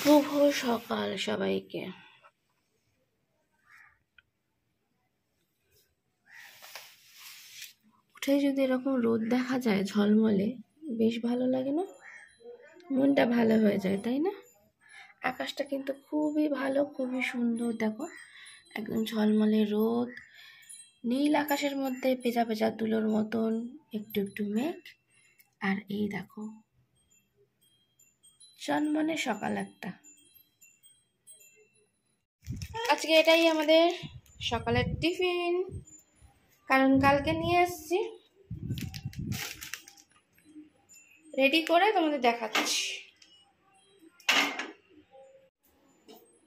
শুভ সকাল সবাইকে। উঠে যদি এরকম রোদ দেখা যায় ঝলমলে, বেশ ভালো লাগে না? মনটা ভালো হয়ে যায়, তাই না? আকাশটা কিন্তু খুবই ভালো, খুবই সুন্দর। দেখো, একদম ঝলমলে রোদ, নীল আকাশের মধ্যে পেঁচা পেঁচা তুলোর মতন একটু একটু মেঘ। আর এই দেখো চনমনে সকাল একটা। আজকে এটাই আমাদের সকালের টিফিন, কারণ কালকে নিয়ে এসেছি, রেডি করে তোমাদের দেখাচ্ছি।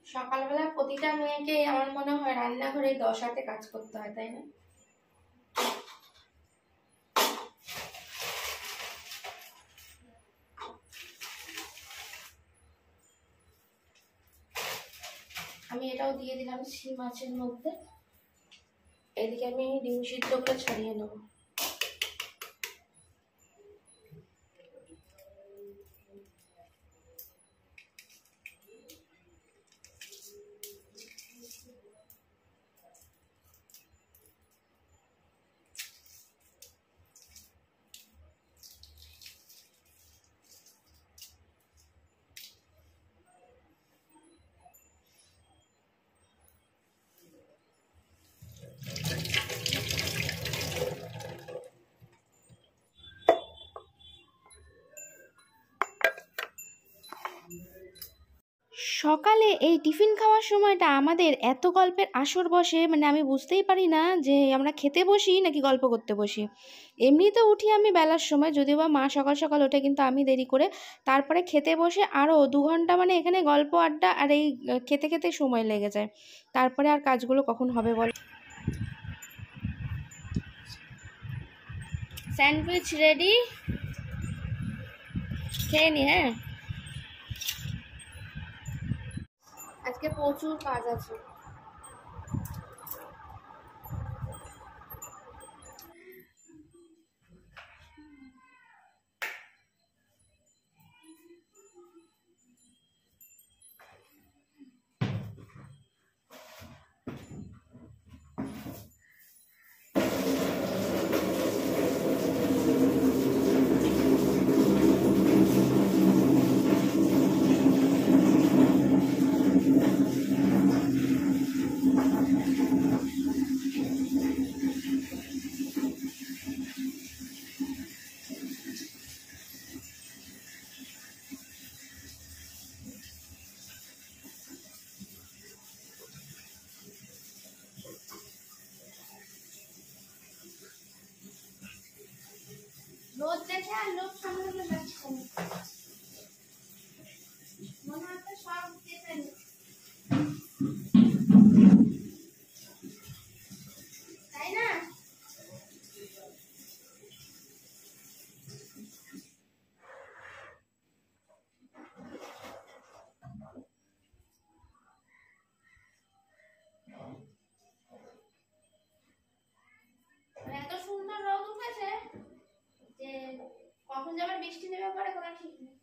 সকালবেলা প্রতিটা মেয়েকে আমার মনে হয় রান্নাঘরে 10 হাতে কাজ করতে হয়, তাই না? আমি এটাও দিয়ে দিলাম শিম মাছের মধ্যে। এদিকে আমি ডিম সিদ্ধ করে ছাড়িয়ে নেব। সকালে এই টিফিন খাওয়ার সময়টা আমাদের এত গল্পের আসর বসে, মানে আমি বুঝতেই পারি না যে আমরা খেতে বসি নাকি গল্প করতে বসি। এমনিতে উঠি আমি বেলার সময়, যদিও বা মা সকাল সকাল ওঠে, কিন্তু আমি দেরি করে। তারপরে খেতে বসে আরও 2 ঘন্টা, মানে এখানে গল্প আড্ডা আর এই খেতে খেতে সময় লেগে যায়। তারপরে আর কাজগুলো কখন হবে বল। স্যান্ডউইচ রেডি, খেয়ে নি। হ্যাঁ, আজকে প্রচুর কাজ আছে। রোদ দেখে আর লোক সামনে যাচ্ছে মনে হচ্ছে সব কেটে তাই না? এত সুন্দর রোদ উঠেছে যে কখন যে আবার বৃষ্টি নেমে পড়ে কোনো ঠিক নেই।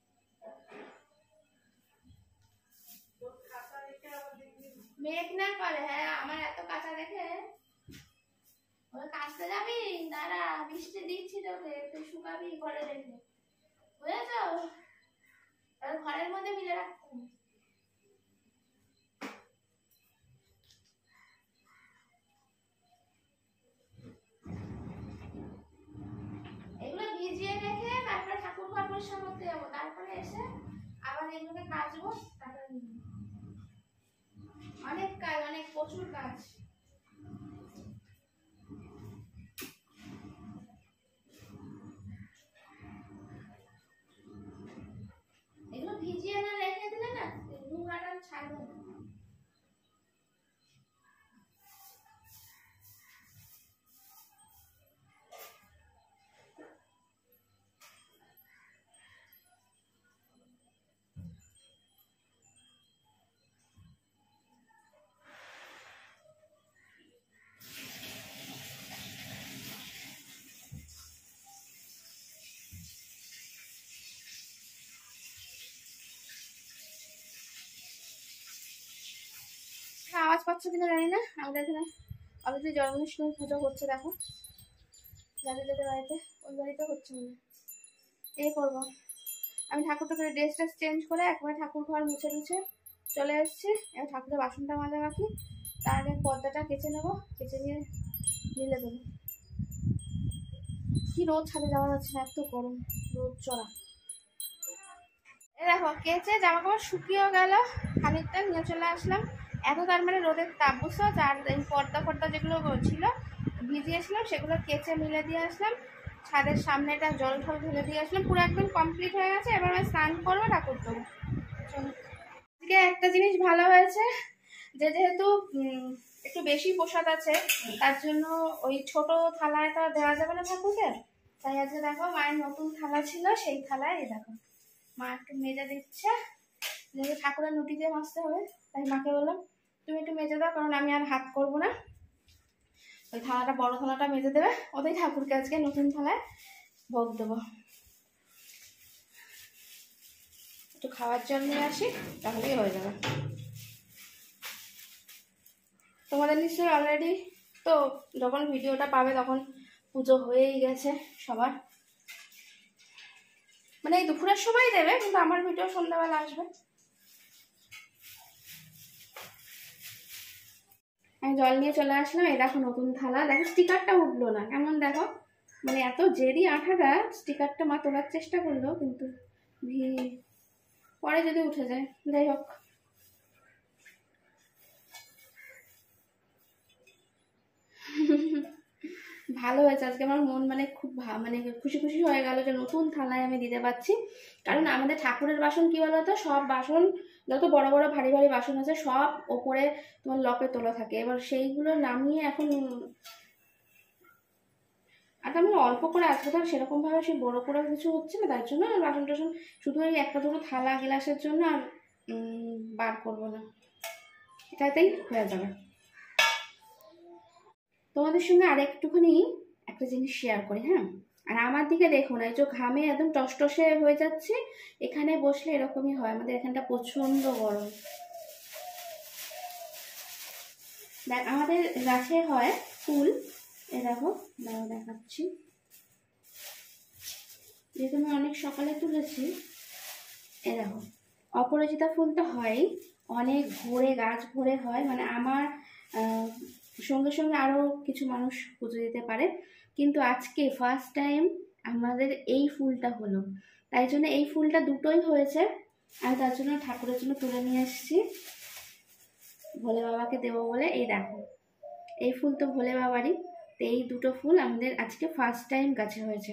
মেঘ না করে, হ্যাঁ, আমার এত কাঁচা দেখে ওই কাচতে যাবি, দাঁড়া বৃষ্টি দিচ্ছি তোকে, তুই শুকাবি ঘরে রেখে, বুঝেছ? তাহলে ঘরের মধ্যে মিলে রাখতে হবে। এগুলো ভিজিয়ে রেখে তারপরে ঠাকুর ঘর পরিষ্কার করতে যাবো, তারপরে এসে আবার এগুলোকে কাচবো, তারপরে অনেক কাজ, অনেক প্রচুর কাজ। এগুলো ভিজিয়ে না রেখে দিলে না নোংরাটা ছাড়বে না। আওয়াজ পাচ্ছ কিনা জানি না, আমাদের এখানে অলরেডি জন্মাষ্টমী পুজো হচ্ছে। দেখো যাদের যাদের বাড়িতে, ওই বাড়িতে হচ্ছে মনে এই করবো। আমি ঠাকুরটা করে ড্রেস ট্রেস চেঞ্জ করে একবারে ঠাকুর ঘর মুছে মুছে চলে এসেছি। এবার ঠাকুরের বাসনটা মাজা বাকি, তার আগে পর্দাটা কেচে নেবো, কেচে নিয়ে মিলে দেবো। কি রোদ, ছাদে যাওয়া যাচ্ছে না, এত গরম, রোদ চড়া। দেখো কেচে জামা কাপড় শুকিয়েও গেল, খানিকটা নিয়ে চলে আসলাম। এত তার মানে রোদের তাপ বুঝতে পারছো। আর এই পর্দা ফর্দা যেগুলো ছিল ভিজিয়েছিলাম সেগুলো কেচে মিলে দিয়ে আসলাম। ছাদের সামনেটা জল ঠল ঢেলে দিয়ে আসলাম, পুরো একদম কমপ্লিট হয়ে গেছে। এবার আমি স্নান করবো, ঠাকুর দেবো। আজকে একটা জিনিস ভালো হয়েছে, যেহেতু একটু বেশি প্রসাদ আছে, তার জন্য ওই ছোট থালাটা দেওয়া যাবে না ঠাকুরকে। তাই আজকে দেখো মায়ের নতুন থালা ছিল, সেই থালায় এই দেখো মা একটু মেজে দিচ্ছে, যেহেতু ঠাকুরের নুটি দিয়ে মাজতে হবে। তাই মাকে বললাম তুমি একটু মেজে দাও, কারণ আমি আর হাত করবো না। ওই থালাটা, বড় থালাটা মেজে দেবে, ওদের ঠাকুরকে আজকে নতুন থালায় ভোগ দেবো। একটু খাওয়ার জল নিয়ে আসি, তাহলেই হয়ে যাবে। তোমাদের নিশ্চয়ই অলরেডি তো যখন ভিডিওটা পাবে তখন পুজো হয়েই গেছে সবার, মানে এই দুপুরের সময় দেবে, কিন্তু আমার ভিডিও সন্ধ্যাবেলা আসবে। আমি জল নিয়ে চলে আসলাম। এই দেখো নতুন থালা, দেখো স্টিকারটা উঠলো না কেমন, দেখো মানে এত জেদি আঠাটা, স্টিকারটা মা তোলার চেষ্টা করলো কিন্তু পরে যদি উঠে যায়, যাই হোক। ভালো হয়েছে আজকে, আমার মন মানে খুব মানে খুশি খুশি হয়ে গেল যে নতুন থালায় আমি দিতে পারছি। কারণ আমাদের ঠাকুরের বাসন কি বলতো, সব বাসন যত বড় বড় ভারী ভারী বাসন আছে সব ওপরে তোমার লপে তোলা থাকে, এবার সেইগুলো নামিয়ে এখন। আর আমি অল্প করে আজকে তো সেরকম ভাবে সে বড় করে কিছু হচ্ছে না, তার জন্য বাসন টাসন শুধু ওই একটা দুটো থালা গ্লাসের জন্য আর বার করবো না, এটাতেই হয়ে যাবে। তোমাদের সঙ্গে আর একটুখানি একটা জিনিস শেয়ার করি, হ্যাঁ। আর আমার দিকে দেখো না, এই যে ঘামে একদম টসটসে হয়ে যাচ্ছে, এখানে বসলে এরকমই হয়। আমাদের এখানটা প্রচন্ড গরম। দেখ আমাদের গাছে হয় ফুল, এ দেখো দেখাচ্ছি, যেহেতু আমি অনেক সকালে তুলেছি। এ দেখো অপরাজিতা ফুলটা হয় অনেক ভোরে, গাছ ভরে হয়, মানে আমার সঙ্গে সঙ্গে আরও কিছু মানুষ পুজো দিতে পারে, কিন্তু আজকে ফার্স্ট টাইম আমাদের এই ফুলটা হলো, তাই জন্য এই ফুলটা দুটোই হয়েছে। আমি তার জন্য ঠাকুরের জন্য তুলে নিয়ে এসেছি, ভোলে বাবাকে দেবো বলে। এই দেখো এই ফুল তো ভোলে বাবারই, তো এই দুটো ফুল আমাদের আজকে ফার্স্ট টাইম গাছে হয়েছে।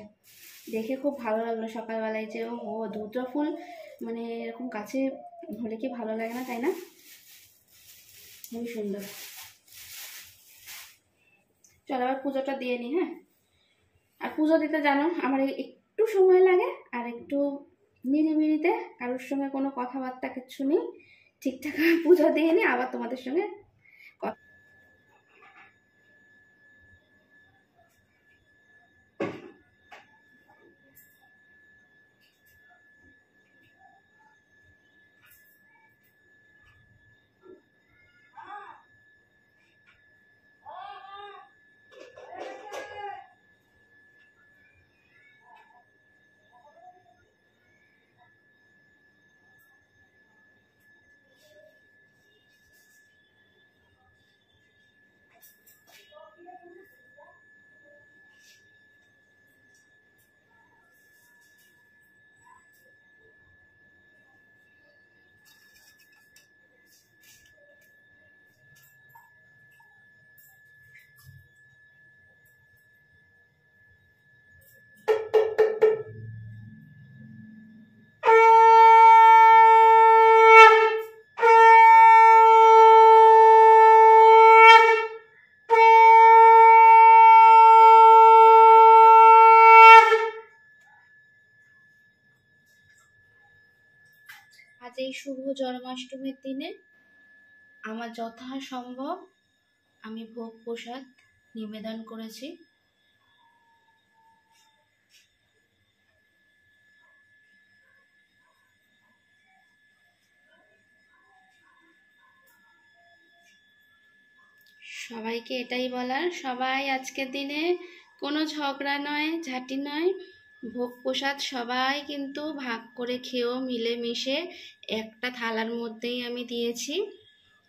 দেখে খুব ভালো লাগলো সকালবেলায় যে ও দুটো ফুল মানে এরকম গাছে হলে কি ভালো লাগে না, তাই না? খুবই সুন্দর। চলো আবার পুজোটা দিয়ে নিই, হ্যাঁ। আর পুজো দিতে জানো আমার একটু সময় লাগে, আর একটু নিরিবিলিতে, কারোর সঙ্গে কোনো কথাবার্তা কিচ্ছু নেই, ঠিকঠাক পুজো দিয়ে নিই, আবার তোমাদের সঙ্গে কথা। আজ এই শুভ জন্মাষ্টমীর দিনে আমার যথাসম্ভব আমি ভোগ প্রসাদ নিবেদন করেছি। সবাইকে এটাই বলার, সবাই আজকের দিনে কোনো ঝগড়া নয়, ঝাঁটি নয়, ভোগ প্রসাদ সবাই কিন্তু ভাগ করে খেয়েও মিলেমিশে একটা থালার মধ্যেই আমি দিয়েছি।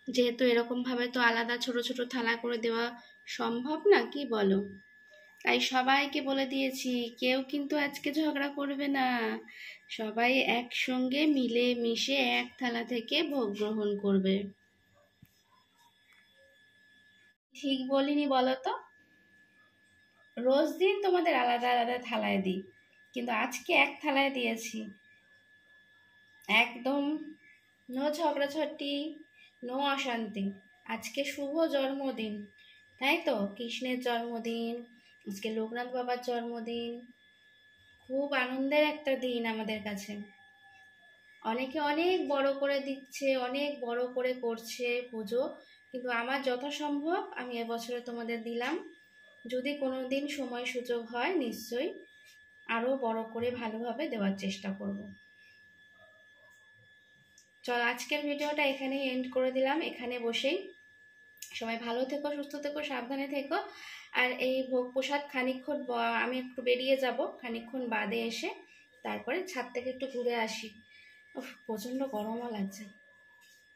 যেহেতু এরকমভাবে তো আলাদা ছোট ছোট থালা করে দেওয়া সম্ভব না, কি বলো? তাই সবাইকে বলে দিয়েছি, কেউ কিন্তু আজকে ঝগড়া করবে না, সবাই একসঙ্গে মিলে মিশে এক থালা থেকে ভোগ গ্রহণ করবে। ঠিক বলিনি বলো তো? রোজ দিন তোমাদের আলাদা আলাদা থালায় দিই, কিন্তু আজকে এক থালায় দিয়েছি। একদম নো ঝগড়াঝাটি, নো অশান্তি। আজকে শুভ জন্মদিন, তাই তো? কৃষ্ণের জন্মদিন, আজকে লোকনাথ বাবার জন্মদিন। খুব আনন্দের একটা দিন আমাদের কাছে। অনেকে অনেক বড় করে দিচ্ছে, অনেক বড় করে করছে পুজো, কিন্তু আমার যথাসম্ভব আমি এবছরে তোমাদের দিলাম। যদি কোনো দিন সময় সুযোগ হয় নিশ্চয়ই আরও বড় করে ভালোভাবে দেওয়ার চেষ্টা করব। চল আজকের ভিডিওটা এখানেই এন্ড করে দিলাম, এখানে বসেই। সবাই ভালো থেকো, সুস্থ থেকো, সাবধানে থেকো। আর এই ভোগ প্রসাদ খানিকক্ষণ আমি একটু বেরিয়ে যাব, খানিকক্ষণ বাদে এসে তারপরে ছাদ থেকে একটু ঘুরে আসি। প্রচণ্ড গরমও লাগছে।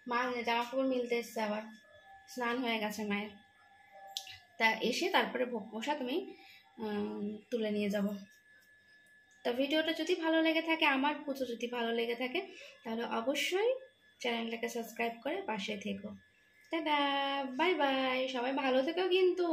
মা জামা কাপড় মিলতে এসছে, আবার স্নান হয়ে গেছে মায়ের। তা এসে তারপরে ভোগ প্রসাদ আমি তুলে নিয়ে যাব। তা ভিডিওটা যদি ভালো লেগে থাকে, আমার পুজো যদি ভালো লেগে থাকে, তাহলে অবশ্যই চ্যানেলটাকে সাবস্ক্রাইব করে পাশে থেকো। টাটা, বাই বাই, সবাই ভালো থেকো কিন্তু।